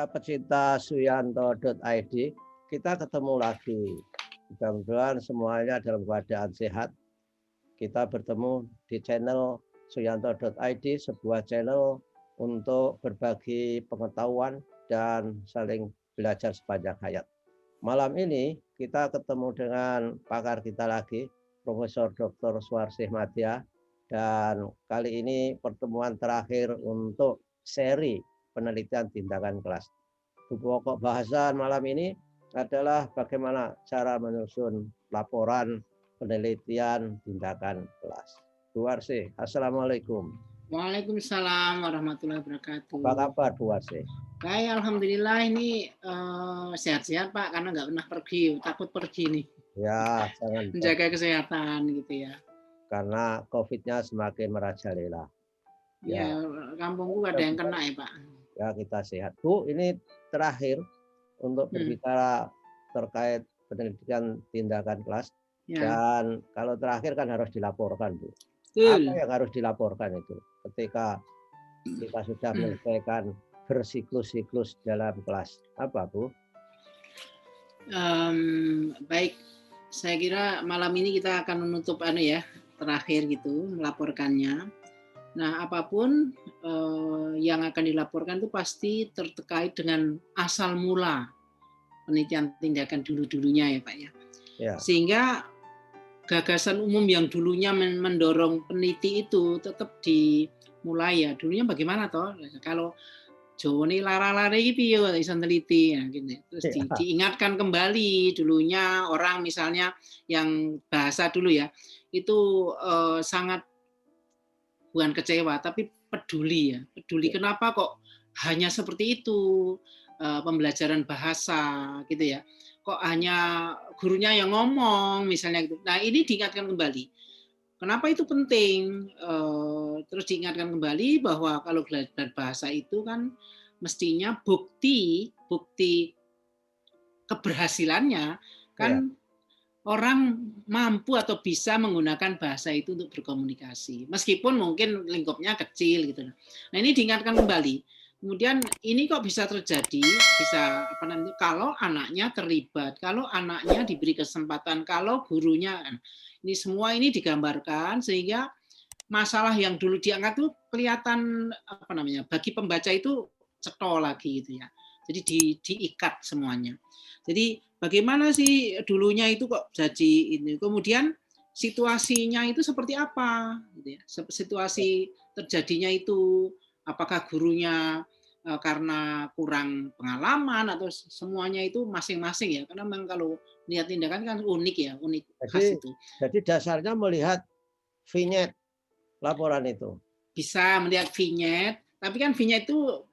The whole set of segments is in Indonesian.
para pecinta suyanto.id, kita ketemu lagi. Mudah-mudahan semuanya dalam keadaan sehat. Kita bertemu di channel suyanto.id, sebuah channel untuk berbagi pengetahuan dan saling belajar sepanjang hayat. Malam ini kita ketemu dengan pakar kita lagi, Profesor Dr. Suarsih Madya, dan kali ini pertemuan terakhir untuk seri penelitian tindakan kelas. Pokok bahasan malam ini adalah bagaimana cara menyusun laporan penelitian tindakan kelas. Bu Warsih, Assalamualaikum. Waalaikumsalam warahmatullahi wabarakatuh. Apa kabar Bu Warsih? Baik, alhamdulillah ini sehat-sehat Pak, karena nggak pernah pergi, takut pergi nih. Ya, jangan menjaga kesehatan gitu ya. Karena COVID-nya semakin merajalela. Ya, kampungku ada yang kena ya Pak. Ya, kita sehat. Bu, ini terakhir untuk berbicara terkait penelitian tindakan kelas. Ya. Dan kalau terakhir kan harus dilaporkan, Bu. Apa yang harus dilaporkan itu ketika kita sudah menyelesaikan bersiklus-siklus dalam kelas? Apa, Bu? Baik, saya kira malam ini kita akan menutup terakhir gitu melaporkannya. Nah, apapun yang akan dilaporkan itu pasti terkait dengan asal mula penelitian tindakan dulu-dulunya ya Pak ya. Ya. Sehingga gagasan umum yang dulunya mendorong peneliti itu tetap dimulai ya. Dulunya bagaimana toh? Kalau Joni lara-lari gitu ya bisa teliti ya gitu. Terus diingatkan kembali dulunya orang misalnya yang bahasa dulu ya. Itu sangat bukan kecewa tapi peduli ya. Peduli kenapa kok hanya seperti itu pembelajaran bahasa gitu ya. Kok hanya gurunya yang ngomong misalnya gitu. Nah, ini diingatkan kembali. Kenapa itu penting? Terus diingatkan kembali bahwa kalau belajar bahasa itu kan mestinya bukti keberhasilannya kan orang mampu atau bisa menggunakan bahasa itu untuk berkomunikasi. Meskipun mungkin lingkupnya kecil gitu. Nah, ini diingatkan kembali. Kemudian ini kok bisa terjadi, kalau anaknya terlibat, kalau anaknya diberi kesempatan, kalau gurunya. Ini semua ini digambarkan sehingga masalah yang dulu diangkat itu kelihatan bagi pembaca itu cetol lagi gitu ya. Jadi diikat semuanya. Jadi bagaimana sih dulunya itu kok jadi ini? Kemudian situasinya itu seperti apa? Gitu ya. Situasi terjadinya itu apakah gurunya karena kurang pengalaman atau semuanya itu masing-masing ya? Karena memang kalau lihat tindakan kan unik ya, unik khas itu. Jadi dasarnya melihat vignette laporan itu. Bisa melihat vignette, tapi kan vignette itu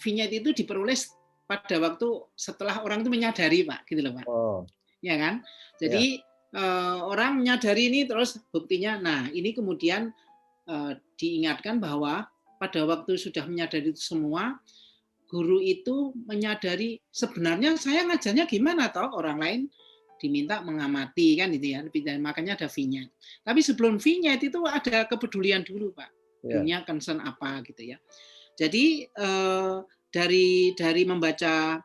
vignette itu diperoleh pada waktu setelah orang itu menyadari Pak, gitu loh Pak. Oh. Ya kan? Jadi orang menyadari ini terus buktinya, nah ini kemudian diingatkan bahwa pada waktu sudah menyadari itu semua, guru itu menyadari sebenarnya saya ngajarnya gimana toh orang lain diminta mengamati kan itu ya, makanya ada vignette. Tapi sebelum vignette itu ada kepedulian dulu Pak, dunia concern apa gitu ya. Jadi dari membaca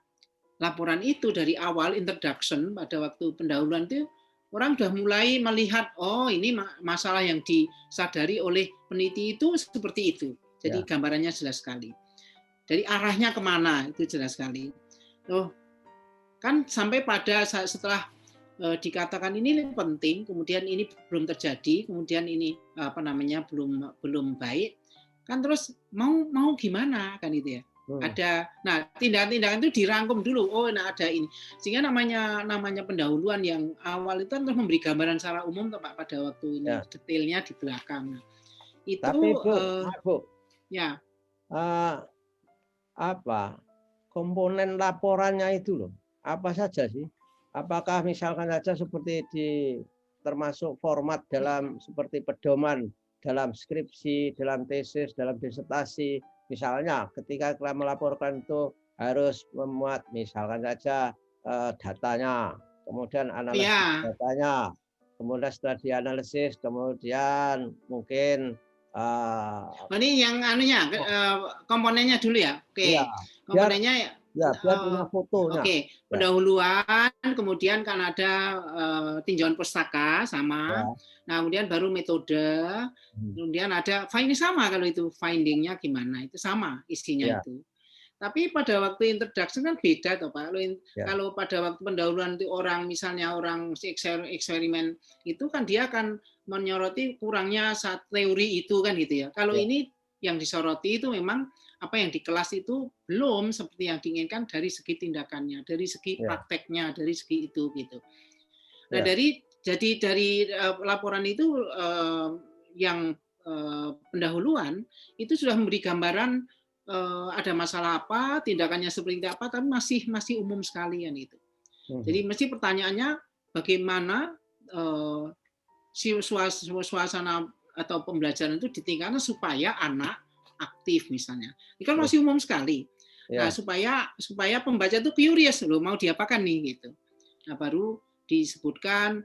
laporan itu dari awal introduction pada waktu pendahuluan itu orang sudah mulai melihat ini masalah yang disadari oleh peneliti itu seperti itu. Jadi gambarannya jelas sekali. Dari arahnya kemana itu jelas sekali. Kan sampai pada setelah dikatakan ini penting, kemudian ini belum terjadi, kemudian ini belum baik, kan terus mau gimana kan itu ya. Ada, nah tindakan-tindakan itu dirangkum dulu. Ada ini, sehingga namanya pendahuluan yang awal itu kan terus memberi gambaran secara umum Pak pada waktu ini detailnya di belakang. Itu. Tapi Bu, ya. Komponen laporannya itu loh, apa saja sih? Apakah misalkan saja seperti termasuk format dalam seperti pedoman dalam skripsi, dalam tesis, dalam disertasi. Misalnya ketika kita melaporkan itu harus memuat misalkan saja datanya, kemudian analisis datanya, kemudian setelah dianalisis, kemudian mungkin Ini yang anunya komponennya dulu ya. Oke. Ya, komponennya biar punya fotonya. Oke. Pendahuluan, kemudian kan ada tinjauan pustaka sama. Ya. Nah, kemudian baru metode, kemudian ada ini sama kalau itu findingnya gimana, itu sama isinya itu. Tapi pada waktu introduction kan beda toh Pak. Kalau pada waktu pendahuluan itu misalnya orang eksperimen itu kan dia akan menyoroti kurangnya teori itu kan gitu ya. Kalau ini yang disoroti itu memang apa yang di kelas itu belum seperti yang diinginkan dari segi tindakannya, dari segi prakteknya, dari segi itu gitu. Nah, dari laporan itu yang pendahuluan itu sudah memberi gambaran ada masalah apa, tindakannya seperti apa, tapi masih umum sekali kan itu. Jadi mesti pertanyaannya bagaimana suasana atau pembelajaran itu ditingkatkan supaya anak aktif misalnya. Ini kan masih umum sekali. Nah, supaya pembaca itu curious loh, mau diapakan nih gitu. Nah, baru disebutkan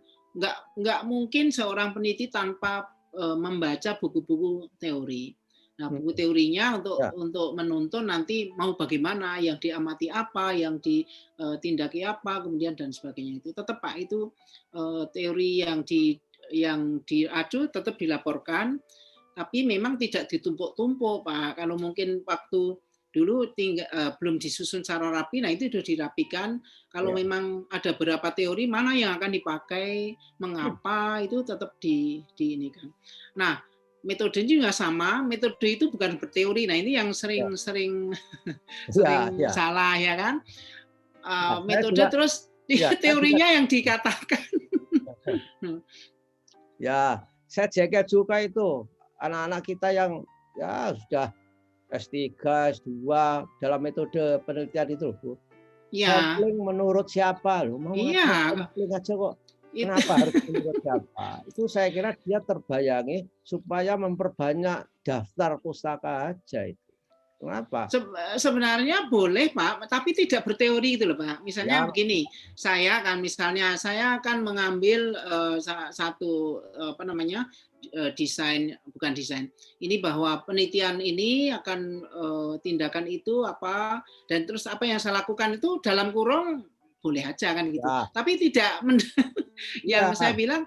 nggak mungkin seorang peneliti tanpa membaca buku-buku teori. Nah, buku teorinya untuk menuntun nanti mau bagaimana, yang diamati apa, yang ditindaki apa, kemudian dan sebagainya itu tetap Pak itu teori yang diacu tetap dilaporkan, tapi memang tidak ditumpuk-tumpuk Pak. Kalau mungkin waktu dulu belum disusun secara rapi, nah itu sudah dirapikan. Kalau memang ada berapa teori, mana yang akan dipakai, mengapa, itu tetap diinikan. Nah, metode juga sama, metode itu bukan berteori. Nah, ini yang sering salah ya kan. Metode terus teorinya yang dikatakan. Ya, saya jaga juga itu anak-anak kita yang sudah S3, S2 dalam metode penelitian itu, Bu. Sampling menurut siapa loh? Mau sampling aja kok. Kenapa harus menurut siapa? Itu saya kira dia terbayangi supaya memperbanyak daftar pustaka aja itu. Kenapa? Sebenarnya boleh Pak, tapi tidak berteori itu loh Pak. Misalnya begini, saya akan mengambil satu bukan desain. Ini bahwa penelitian ini akan tindakan itu apa, dan terus apa yang saya lakukan itu dalam kurung boleh aja kan gitu. Tapi tidak yang saya bilang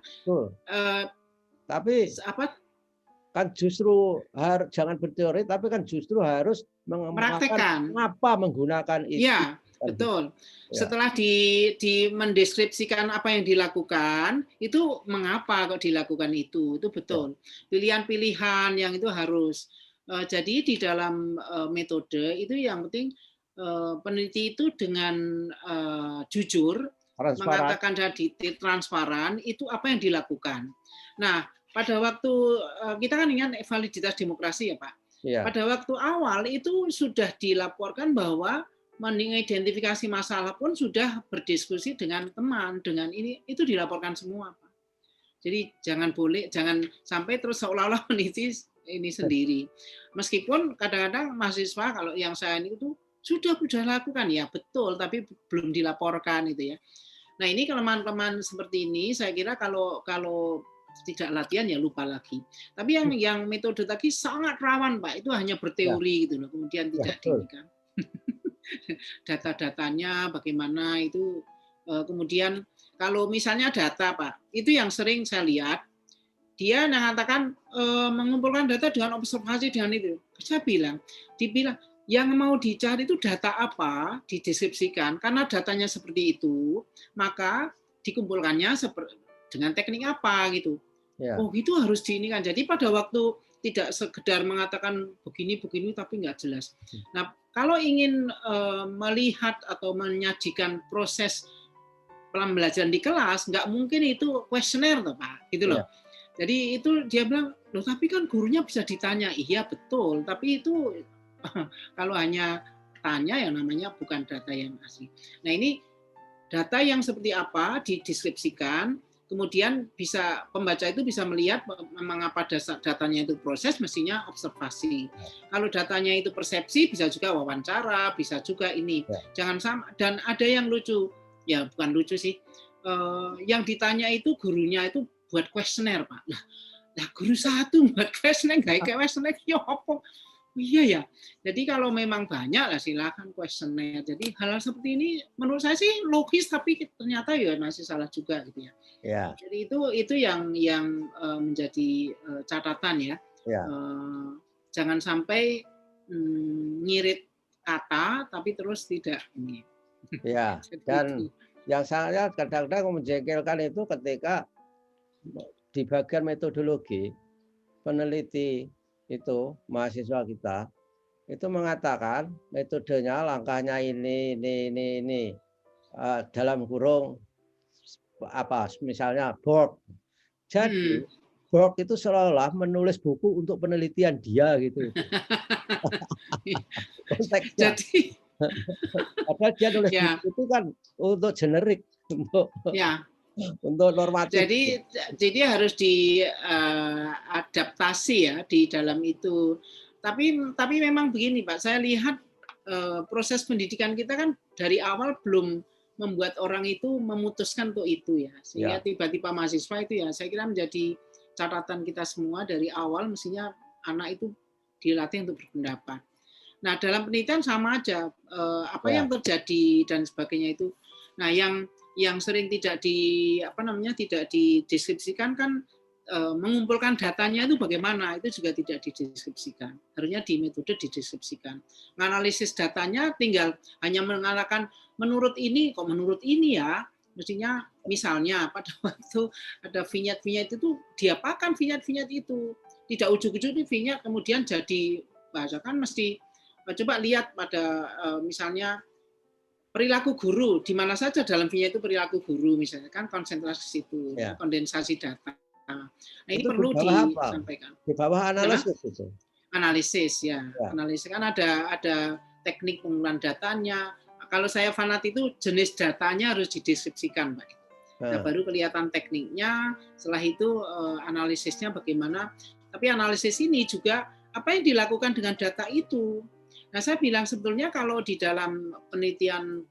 tapi apa? Kan justru jangan berteori, tapi kan justru harus mempraktekkan apa menggunakan itu. Iya, betul. Setelah mendeskripsikan apa yang dilakukan, itu mengapa kok dilakukan itu betul. Pilihan-pilihan yang itu harus. Jadi di dalam metode itu yang penting peneliti itu dengan jujur mengatakan tadi transparan itu apa yang dilakukan. Nah, pada waktu kita kan ingat validitas demokrasi ya Pak. Pada waktu awal itu sudah dilaporkan bahwa mengidentifikasi masalah pun sudah berdiskusi dengan teman, dengan ini itu dilaporkan semua Pak. Jadi jangan sampai terus seolah-olah meneliti ini sendiri. Meskipun kadang-kadang mahasiswa kalau yang saya ini itu sudah lakukan ya betul, tapi belum dilaporkan itu ya. Nah ini kelemahan-kelemahan seperti ini saya kira kalau tidak latihan ya lupa lagi. Tapi yang metode tadi sangat rawan Pak, itu hanya berteori gitu loh, kemudian tidak diinginkan. Data-datanya bagaimana itu, kemudian kalau misalnya data Pak, itu yang sering saya lihat dia mengatakan mengumpulkan data dengan observasi dengan itu. Dibilang yang mau dicari itu data apa, dideskripsikan karena datanya seperti itu, maka dikumpulkannya dengan teknik apa gitu. Oh itu harus diinikan. Jadi pada waktu tidak sekedar mengatakan begini tapi nggak jelas. Nah kalau ingin melihat atau menyajikan proses pembelajaran di kelas, nggak mungkin itu kuesioner toh Pak, gitu loh. Jadi itu dia bilang, loh tapi kan gurunya bisa ditanya. Iya betul, tapi itu kalau hanya tanya yang namanya bukan data yang asli. Nah ini data yang seperti apa dideskripsikan, kemudian pembaca itu bisa melihat mengapa datanya itu proses, mestinya observasi. Kalau datanya itu persepsi, bisa juga wawancara, bisa juga ini. Jangan sama. Dan ada yang lucu, ya bukan lucu sih, yang ditanya itu gurunya itu buat kuesioner Pak. Nah, Nah, guru satu buat questionnaire, nggak questionnaire, ya apa? Iya ya. Jadi kalau memang banyak lah silakan questionnaire. Jadi hal-hal seperti ini menurut saya sih logis, tapi ternyata ya masih salah juga gitu ya. Ya. Jadi itu yang menjadi catatan ya. Ya. Jangan sampai ngirit kata tapi terus tidak ini. Ya. Dan yang saya kadang-kadang menjengkelkan itu ketika di bagian metodologi peneliti itu mahasiswa kita itu mengatakan metodenya langkahnya ini dalam kurung apa misalnya Borg. Jadi Borg itu seolah-olah menulis buku untuk penelitian dia gitu. Konteksnya. Jadi padahal dia nulis buku itu kan untuk generik, untuk normatif. Jadi harus diadaptasi ya di dalam itu. Tapi memang begini Pak, saya lihat proses pendidikan kita kan dari awal belum membuat orang itu memutuskan untuk itu ya. Sehingga tiba-tiba mahasiswa itu ya saya kira menjadi catatan kita semua dari awal mestinya anak itu dilatih untuk berpendapat. Nah, dalam penelitian sama aja apa yang terjadi dan sebagainya itu. Nah, yang sering tidak dideskripsikan kan mengumpulkan datanya itu bagaimana, itu juga tidak dideskripsikan. Harusnya di metode dideskripsikan. Menganalisis datanya tinggal hanya mengatakan menurut ini ya, mestinya misalnya pada waktu ada vignette itu diapakan vignette itu. Tidak ujuk-ujuk di vignette kemudian jadi bahasa kan mesti coba lihat pada misalnya perilaku guru di mana saja dalam vignette itu perilaku guru misalnya kan konsentrasi situ, kondensasi data. Nah, ini itu perlu disampaikan. Di bawah analisis itu. Analisis ya. Analisis kan ada teknik pengumpulan datanya. Kalau saya fanat itu jenis datanya harus dideskripsikan, Pak. Nah, baru kelihatan tekniknya, setelah itu analisisnya bagaimana. Tapi analisis ini juga apa yang dilakukan dengan data itu. Nah, saya bilang sebetulnya kalau di dalam penelitian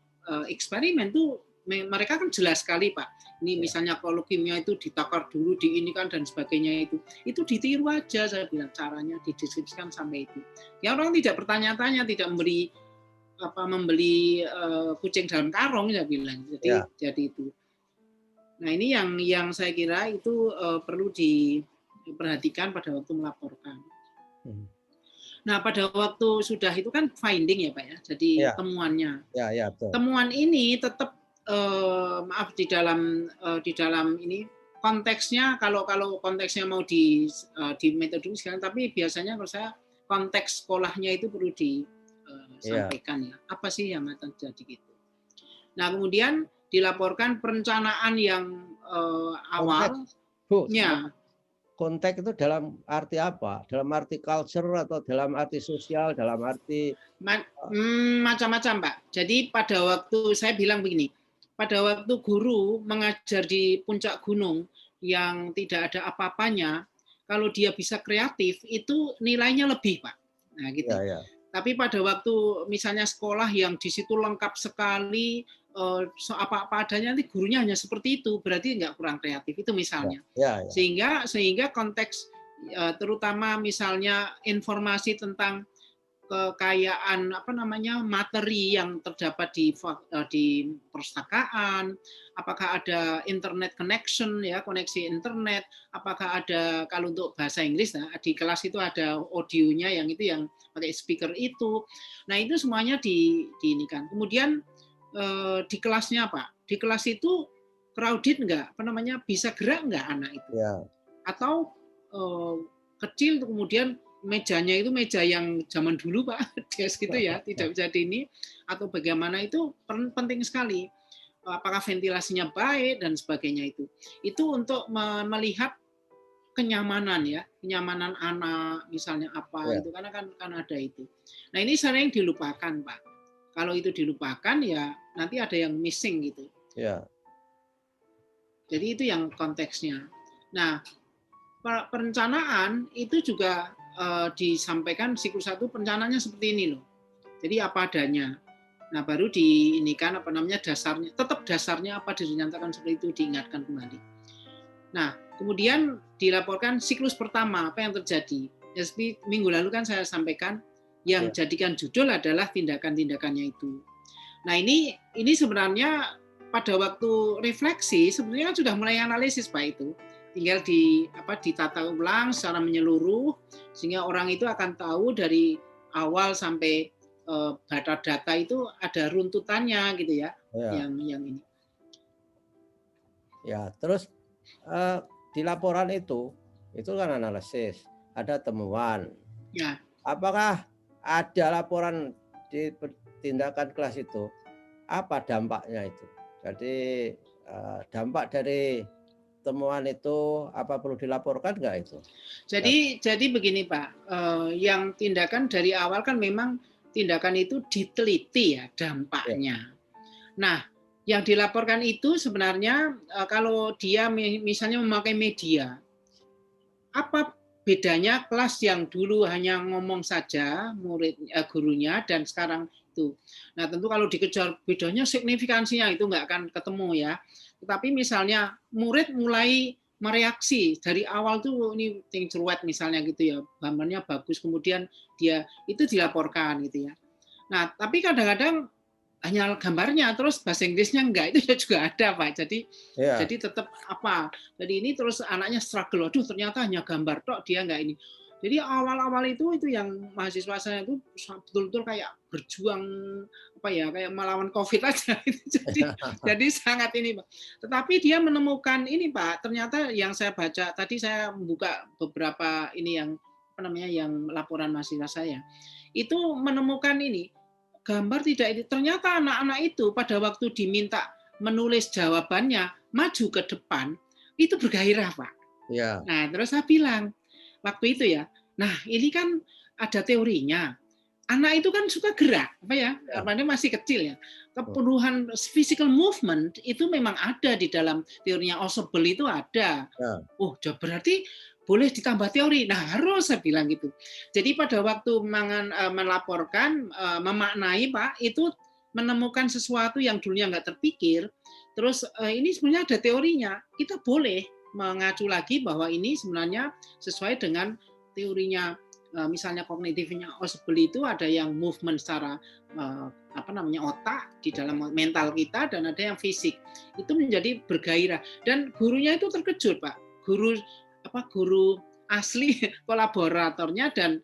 eksperimen tuh mereka kan jelas sekali Pak. Ini misalnya kalau kimia itu ditakar dulu, diinikan dan sebagainya itu ditiru aja saya bilang caranya dideskripsikan sampai itu. Ya orang tidak bertanya-tanya, tidak membeli kucing dalam karung saya bilang. Jadi itu. Nah ini yang saya kira itu perlu diperhatikan pada waktu melaporkan. Nah pada waktu sudah itu kan finding ya Pak ya, jadi temuannya. Betul. Temuan ini tetap di dalam ini konteksnya kalau konteksnya mau di metode sekarang, tapi biasanya kalau saya konteks sekolahnya itu perlu disampaikan ya. Apa sih yang akan terjadi gitu. Nah kemudian dilaporkan perencanaan yang awal. Konteks itu dalam arti apa? Dalam arti culture atau dalam arti sosial, dalam arti macam-macam Pak. Jadi pada waktu saya bilang begini, pada waktu guru mengajar di puncak gunung yang tidak ada apa-apanya, kalau dia bisa kreatif itu nilainya lebih Pak. Nah gitu. Tapi pada waktu misalnya sekolah yang di situ lengkap sekali, apa-apa adanya, nanti gurunya hanya seperti itu, berarti nggak kurang kreatif itu misalnya. Sehingga konteks terutama misalnya informasi tentang kekayaan materi yang terdapat di perpustakaan, apakah ada internet connection ya, koneksi internet, apakah ada kalau untuk bahasa Inggris di kelas itu ada audionya yang pakai speaker itu. Nah, itu semuanya diinikan. Kemudian di kelasnya Pak, di kelas itu crowded nggak? Bisa gerak nggak anak itu? Atau kecil kemudian mejanya itu meja yang zaman dulu Pak, desk gitu ya, tidak bisa ini atau bagaimana itu penting sekali. Apakah ventilasinya baik dan sebagainya itu. Itu untuk melihat kenyamanan ya, kenyamanan anak misalnya apa itu karena kan ada itu. Nah, ini sering dilupakan Pak. Kalau itu dilupakan ya nanti ada yang missing gitu. Jadi itu yang konteksnya. Nah, perencanaan itu juga disampaikan siklus 1 perencanaannya seperti ini loh. Jadi apa adanya. Nah, baru diinikan dasarnya. Tetap dasarnya apa dinyatakan seperti itu diingatkan kembali. Nah, kemudian dilaporkan siklus pertama, apa yang terjadi. Ya, seperti minggu lalu kan saya sampaikan, yang jadikan judul adalah tindakan-tindakannya itu. Nah, ini sebenarnya pada waktu refleksi, sebenarnya kan sudah mulai analisis Pak itu. Tinggal ditata ulang secara menyeluruh, sehingga orang itu akan tahu dari awal sampai data itu ada runtutannya gitu ya. Yang ini. Ya, terus di laporan itu kan analisis, ada temuan. Ya. Apakah ada laporan di tindakan kelas itu? Apa dampaknya itu? Jadi dampak dari temuan itu apa perlu dilaporkan nggak itu? Jadi begini Pak, yang tindakan dari awal kan memang tindakan itu diteliti ya dampaknya. Nah, yang dilaporkan itu sebenarnya kalau dia misalnya memakai media, apa bedanya kelas yang dulu hanya ngomong saja gurunya dan sekarang itu. Nah, tentu kalau dikejar bedanya signifikansinya itu nggak akan ketemu ya. Tetapi misalnya murid mulai mereaksi dari awal tuh ini ceruet misalnya gitu ya, gambarnya bagus, kemudian dia itu dilaporkan gitu ya. Nah, tapi kadang-kadang hanya gambarnya, terus bahasa Inggrisnya enggak, itu juga ada Pak. Jadi tetap apa? Jadi ini terus anaknya struggle, aduh ternyata hanya gambar tok, dia enggak ini. Jadi awal-awal itu yang mahasiswa saya itu betul-betul kayak berjuang kayak melawan COVID aja. Jadi sangat ini Pak. Tetapi dia menemukan ini Pak, ternyata yang saya baca tadi saya membuka beberapa ini yang yang laporan mahasiswa saya. Itu menemukan ini gambar tidak ini. Ternyata anak-anak itu pada waktu diminta menulis jawabannya maju ke depan itu bergairah Pak. Ya. Nah terus saya bilang waktu itu ya, nah ini kan ada teorinya. Anak itu kan suka gerak, karena masih kecil ya. Kepenuhan physical movement itu memang ada di dalam teorinya Ausubel itu ada. Oh, berarti boleh ditambah teori. Nah, harus saya bilang gitu. Jadi pada waktu melaporkan, memaknai Pak, itu menemukan sesuatu yang dulunya nggak terpikir. Terus ini sebenarnya ada teorinya. Kita boleh mengacu lagi bahwa ini sebenarnya sesuai dengan teorinya. Misalnya kognitifnya Ausubel itu ada yang movement secara otak di dalam mental kita dan ada yang fisik. Itu menjadi bergairah dan gurunya itu terkejut Pak. Guru asli kolaboratornya dan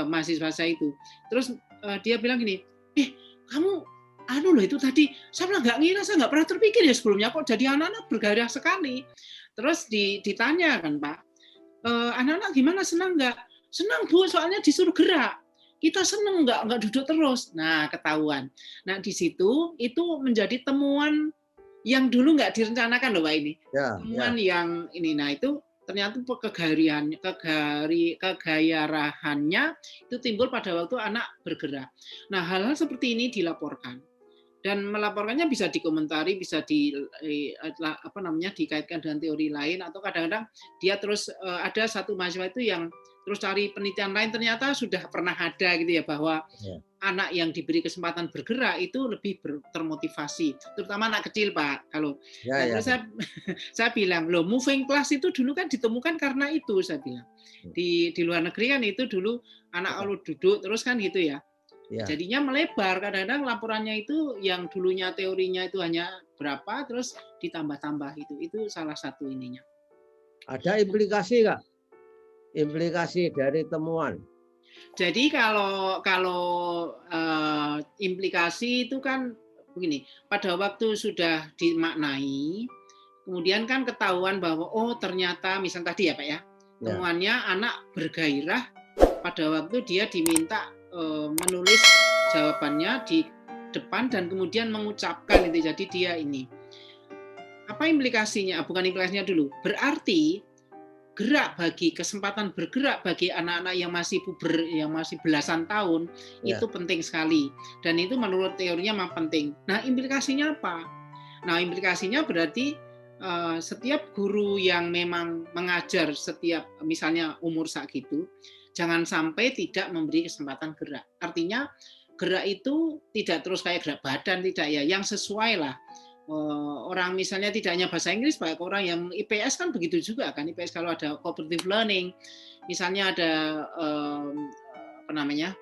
mahasiswa saya itu. Terus dia bilang gini, kamu loh itu tadi saya nggak ngira, saya nggak pernah terpikir ya sebelumnya kok jadi anak-anak bergairah sekali. Terus ditanya kan Pak, anak-anak gimana, senang nggak? Senang Bu, soalnya disuruh gerak. Kita senang nggak duduk terus. Nah ketahuan. Nah di situ itu menjadi temuan yang dulu nggak direncanakan loh Pak ini. Temuan yang ini. Nah itu ternyata kegairahannya itu timbul pada waktu anak bergerak. Nah hal-hal seperti ini dilaporkan. Dan melaporkannya bisa dikomentari, bisa dikaitkan dengan teori lain, atau kadang-kadang dia terus ada satu mahasiswa itu yang terus cari penelitian lain, ternyata sudah pernah ada gitu ya, bahwa anak yang diberi kesempatan bergerak itu lebih termotivasi, terutama anak kecil Pak. Terus saya bilang, loh moving class itu dulu kan ditemukan karena itu, saya bilang. Di luar negeri kan itu dulu anak kalau duduk terus kan gitu ya. Jadinya melebar, kadang-kadang laporannya itu yang dulunya teorinya itu hanya berapa, terus ditambah-tambah itu salah satu ininya. Ada implikasi nggak? Implikasi dari temuan. Jadi kalau implikasi itu kan begini, pada waktu sudah dimaknai, kemudian kan ketahuan bahwa ternyata misal tadi ya Pak ya, temuannya anak bergairah pada waktu dia diminta menulis jawabannya di depan dan kemudian mengucapkan itu, jadi dia ini. Apa implikasinya? Bukan implikasinya dulu. Berarti kesempatan bergerak bagi anak-anak yang masih puber, yang masih belasan tahun, itu penting sekali. Dan itu menurut teorinya memang penting. Nah, implikasinya apa? Nah, implikasinya berarti setiap guru yang memang mengajar setiap misalnya umur segitu, jangan sampai tidak memberi kesempatan gerak. Artinya gerak itu tidak terus kayak gerak badan, tidak ya, yang sesuai lah. orang misalnya tidak hanya bahasa Inggris, baik orang yang IPS kan begitu juga kan. IPS kalau ada cooperative learning, misalnya ada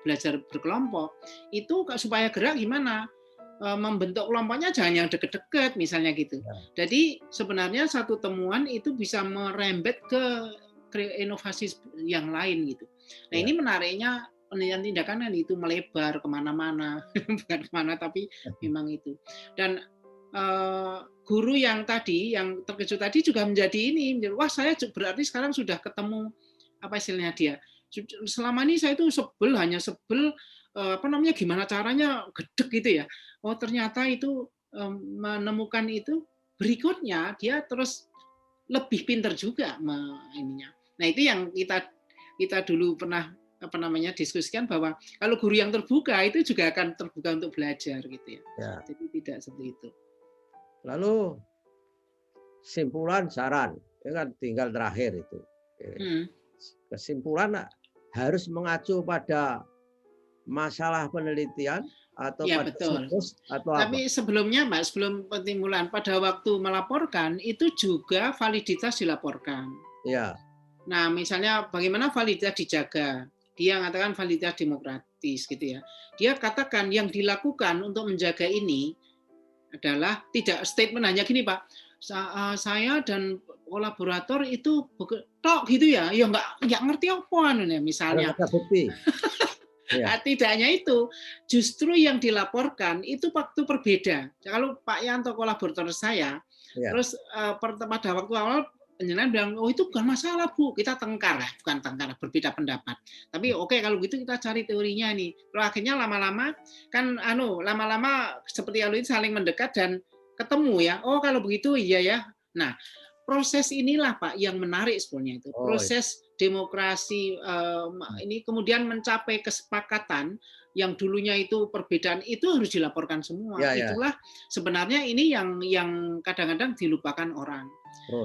belajar berkelompok, itu supaya gerak gimana? Membentuk kelompoknya jangan yang deket-deket misalnya gitu. Jadi sebenarnya satu temuan itu bisa merembet ke inovasi yang lain gitu. Nah ini menariknya penelitian tindakan kan itu melebar kemana-mana, bukan kemana tapi memang itu. Dan guru yang tadi, yang terkejut tadi juga menjadi ini, wah saya berarti sekarang sudah ketemu apa istilahnya dia. Selama ini saya itu hanya sebel gimana caranya gedek gitu ya. Oh ternyata itu menemukan itu berikutnya dia terus lebih pintar juga ininya. Nah itu yang kita dulu pernah diskusikan bahwa kalau guru yang terbuka itu juga akan terbuka untuk belajar gitu ya. Jadi tidak seperti itu. Lalu kesimpulan saran, ya kan tinggal terakhir itu. Kesimpulan harus mengacu pada masalah penelitian atau ya, pada betul. situs atau Tapi apa? sebelumnya Mbak, sebelum pentimbulan pada waktu melaporkan itu juga validitas dilaporkan. Ya. Nah, misalnya bagaimana validitas dijaga? Dia mengatakan validitas demokratis gitu ya. Dia katakan yang dilakukan untuk menjaga ini adalah tidak statement hanya gini Pak, saya dan kolaborator itu tok gitu ya nggak ngerti apa misalnya. Ada bukti. Ya. Tidak hanya itu, justru yang dilaporkan itu waktu berbeda. Kalau Pak Yanto kolaborator saya, terus pada waktu awal penjelasan bilang, oh itu bukan masalah Bu, kita tengkar, bukan tengkar, berbeda pendapat. Tapi oke, kalau gitu kita cari teorinya nih. Lalu akhirnya lama-lama kan lama-lama seperti ini saling mendekat dan ketemu ya. Oh kalau begitu iya ya. Nah proses inilah Pak yang menarik sebenarnya itu. Proses demokrasi ini kemudian mencapai kesepakatan yang dulunya itu perbedaan itu harus dilaporkan semua. Itulah sebenarnya ini yang kadang-kadang dilupakan orang.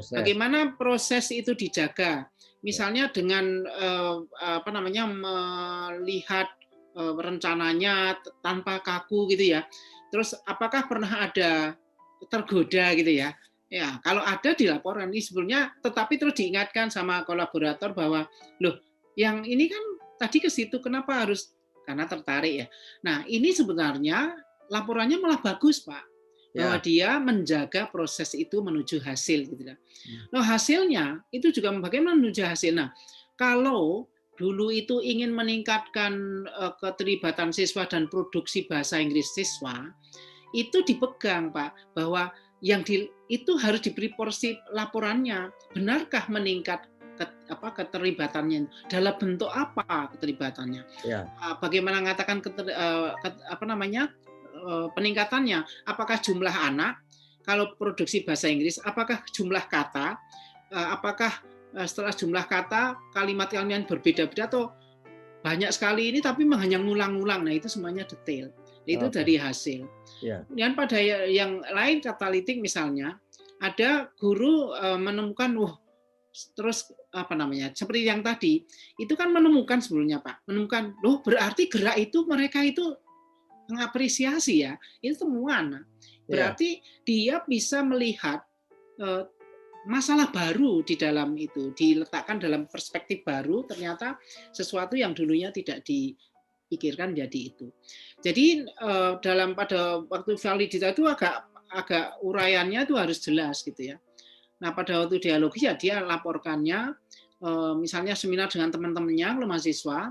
Bagaimana proses itu dijaga? Misalnya dengan melihat rencananya tanpa kaku gitu ya. Terus apakah pernah ada tergoda gitu ya? Ya, kalau ada dilaporkan ini sebelumnya, tetapi terus diingatkan sama kolaborator bahwa loh, yang ini kan tadi ke situ kenapa harus karena tertarik ya. Nah, ini sebenarnya laporannya malah bagus, Pak. Bahwa dia menjaga proses itu menuju hasil gitu kan. Nah, hasilnya itu juga bagaimana menuju hasil. Nah, kalau dulu itu ingin meningkatkan keterlibatan siswa dan produksi bahasa Inggris siswa, itu dipegang, Pak, bahwa yang itu harus diberi porsi laporannya. Benarkah meningkat keterlibatannya? Dalam bentuk apa keterlibatannya? Bagaimana mengatakan peningkatannya? Apakah jumlah anak? Kalau produksi bahasa Inggris, apakah jumlah kata? Apakah setelah jumlah kata kalimat-kalimat berbeda-beda atau banyak sekali ini tapi hanya ngulang-ngulang? Nah itu semuanya detail. Itu dari hasil. Kemudian pada yang lain katalitik misalnya ada guru menemukan terus seperti yang tadi itu kan menemukan sebelumnya Pak, menemukan berarti gerak itu mereka itu mengapresiasi ya, itu temuan. Berarti dia bisa melihat masalah baru di dalam itu, diletakkan dalam perspektif baru, ternyata sesuatu yang dulunya tidak dipikirkan jadi itu. Jadi pada waktu validitas itu agak uraiannya itu harus jelas gitu ya. Nah pada waktu dialogis ya dia laporkannya misalnya seminar dengan teman-temannya mahasiswa,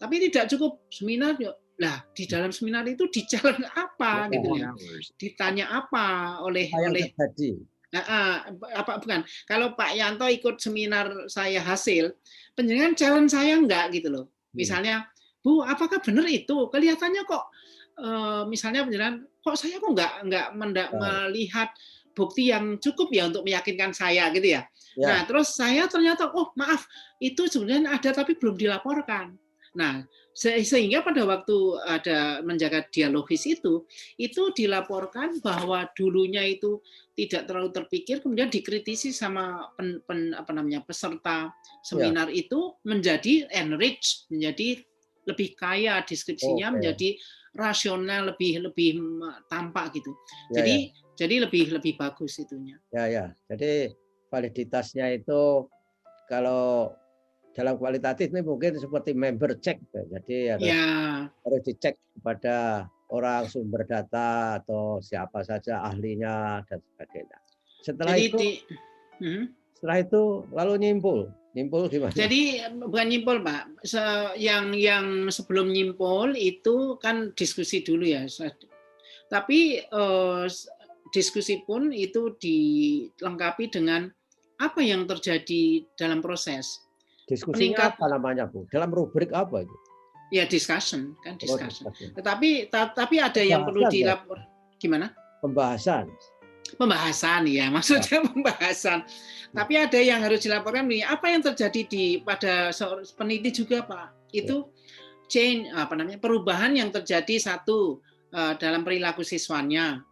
tapi tidak cukup seminar lah di dalam seminar itu di-challenge apa gitu ya, ditanya apa oleh bukan. Kalau Pak Yanto ikut seminar saya hasil, penjenengan challenge saya enggak gitu loh. Misalnya, Bu, apakah benar itu? Kelihatannya kok misalnya penjenengan kok saya kok enggak melihat bukti yang cukup ya untuk meyakinkan saya gitu ya. Nah, terus saya ternyata maaf, itu sebenarnya ada tapi belum dilaporkan. Nah, sehingga pada waktu ada menjaga dialogis itu dilaporkan bahwa dulunya itu tidak terlalu terpikir, kemudian dikritisi sama peserta seminar itu menjadi enrich, menjadi lebih kaya deskripsinya, menjadi rasional, lebih tampak gitu. Jadi Jadi lebih bagus itunya. Ya. Jadi validitasnya itu kalau dalam kualitatif ini mungkin seperti member check. Jadi harus dicek kepada orang sumber data atau siapa saja ahlinya dan sebagainya. Setelah itu lalu nyimpul gimana? Jadi bukan nyimpul, Pak. Yang sebelum nyimpul itu kan diskusi dulu ya. Tapi diskusi pun itu dilengkapi dengan apa yang terjadi dalam proses. Diskusinya apa namanya, Bu? Dalam rubrik apa itu? Ya discussion kan discussion. Tapi ada yang perlu dilapor. Gimana? Pembahasan ya, maksudnya pembahasan. Tapi ada yang harus dilaporkan nih, apa yang terjadi pada peneliti juga, Pak. Itu change perubahan yang terjadi satu dalam perilaku siswanya,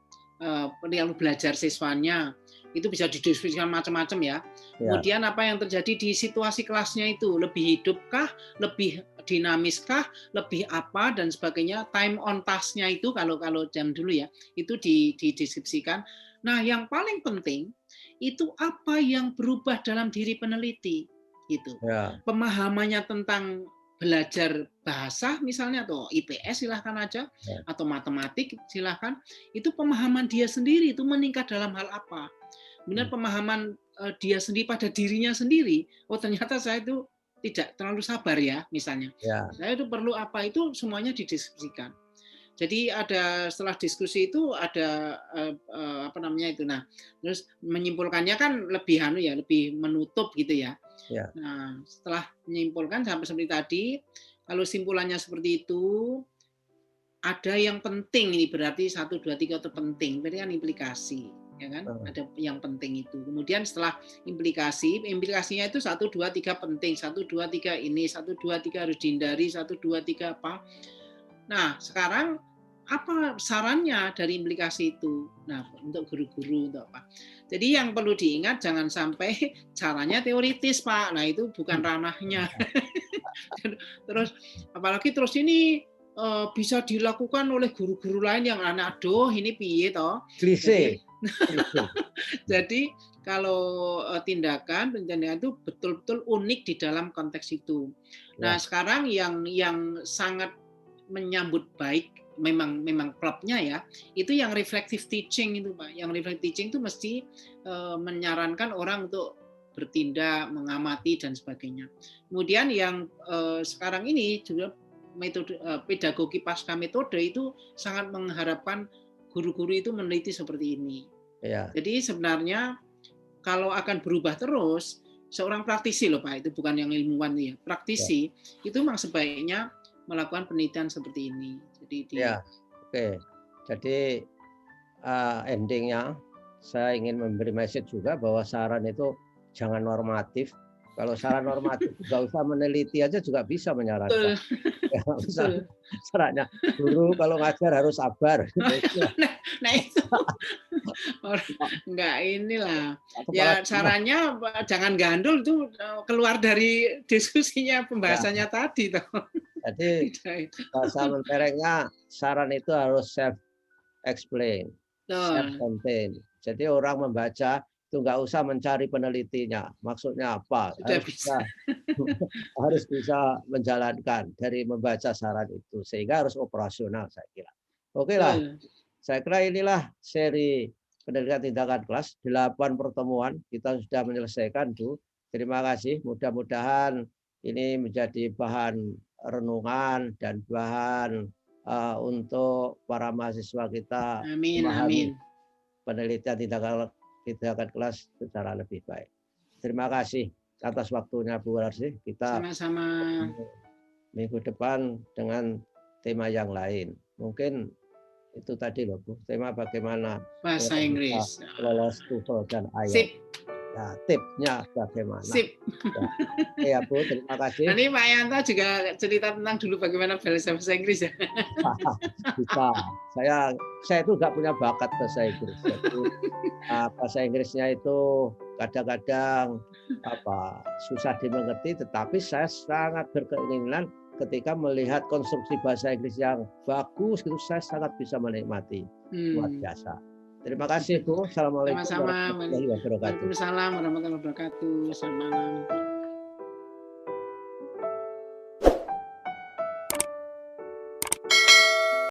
perilaku belajar siswanya. Itu bisa didiskusikan macam-macam ya. Kemudian apa yang terjadi di situasi kelasnya itu, lebih hidupkah, lebih dinamiskah, lebih apa dan sebagainya. Time on task-nya itu kalau jam dulu ya, itu dideskripsikan. Nah, yang paling penting itu apa yang berubah dalam diri peneliti gitu. Pemahamannya tentang belajar bahasa misalnya, atau IPS silahkan aja, atau matematik silahkan, itu pemahaman dia sendiri itu meningkat dalam hal apa. Benar pemahaman dia sendiri pada dirinya sendiri, oh ternyata saya itu tidak terlalu sabar ya misalnya, saya itu perlu apa, itu semuanya didiskusikan. Jadi setelah diskusi itu ada nah terus menyimpulkannya kan lebih lebih menutup gitu ya. Nah setelah menyimpulkan sampai seperti tadi, kalau simpulannya seperti itu, ada yang penting, ini berarti 1, 2, 3 itu penting, berarti kan implikasi. Ya kan? Ada yang penting itu. Kemudian setelah implikasinya itu 1, 2, 3 penting, 1, 2, 3 ini, 1, 2, 3 harus dihindari, 1, 2, 3 apa. Nah, sekarang apa sarannya dari implikasi itu? Nah, untuk guru-guru untuk apa? Jadi yang perlu diingat jangan sampai caranya teoritis, Pak. Nah, itu bukan ranahnya. Terus apalagi terus ini bisa dilakukan oleh guru-guru lain yang aduh ini piye toh. Jadi kalau tindakan itu betul-betul unik di dalam konteks itu. Nah, sekarang yang sangat menyambut baik memang klubnya ya, itu yang reflective teaching itu, Pak. Yang reflective teaching itu mesti menyarankan orang untuk bertindak, mengamati dan sebagainya. Kemudian yang sekarang ini juga metode pedagogi pasca metode itu sangat mengharapkan guru-guru itu meneliti seperti ini. Jadi sebenarnya kalau akan berubah terus, seorang praktisi loh Pak, itu bukan yang ilmuwan ya, praktisi itu memang sebaiknya melakukan penelitian seperti ini. Jadi Jadi endingnya saya ingin memberi message juga bahwa saran itu jangan normatif. Kalau saran normatif nggak usah meneliti aja juga bisa menyarankan. Sarannya guru kalau ngajar harus sabar. Nah itu enggak inilah. Ya sarannya jangan gandul, itu keluar dari diskusinya pembahasannya tadi toh. Jadi bahasa menterengnya saran itu harus self explain, self contain. Jadi orang membaca itu nggak usah mencari penelitinya, maksudnya apa, harus bisa menjalankan dari membaca saran itu, sehingga harus operasional saya kira. Oke lah, saya kira inilah seri pendidikan tindakan kelas, 8 pertemuan kita sudah menyelesaikan, Bu. Terima kasih, mudah-mudahan ini menjadi bahan renungan dan bahan untuk para mahasiswa kita memahami penelitian tindakan kelas secara lebih baik. Terima kasih atas waktunya Bu Warsi. Kita sama-sama minggu depan dengan tema yang lain. Mungkin itu tadi loh Bu, tema bagaimana bahasa Inggris lolos TOEFL dan IELTS. Sip. Ya, tipsnya bagaimana. Sip. Ya Bu, terima kasih. Nanti Pak Yanto juga cerita tentang dulu bagaimana bahasa Inggris ya. Bisa. Saya itu nggak punya bakat bahasa Inggris. Jadi, bahasa Inggrisnya itu kadang-kadang susah dimengerti, tetapi saya sangat berkeinginan ketika melihat konstruksi bahasa Inggris yang bagus, itu saya sangat bisa menikmati. Luar biasa. Terima kasih Bu. Assalamualaikum Sama-sama. warahmatullahi wabarakatuh. Waalaikumsalam warahmatullahi wabarakatuh. Selamat malam.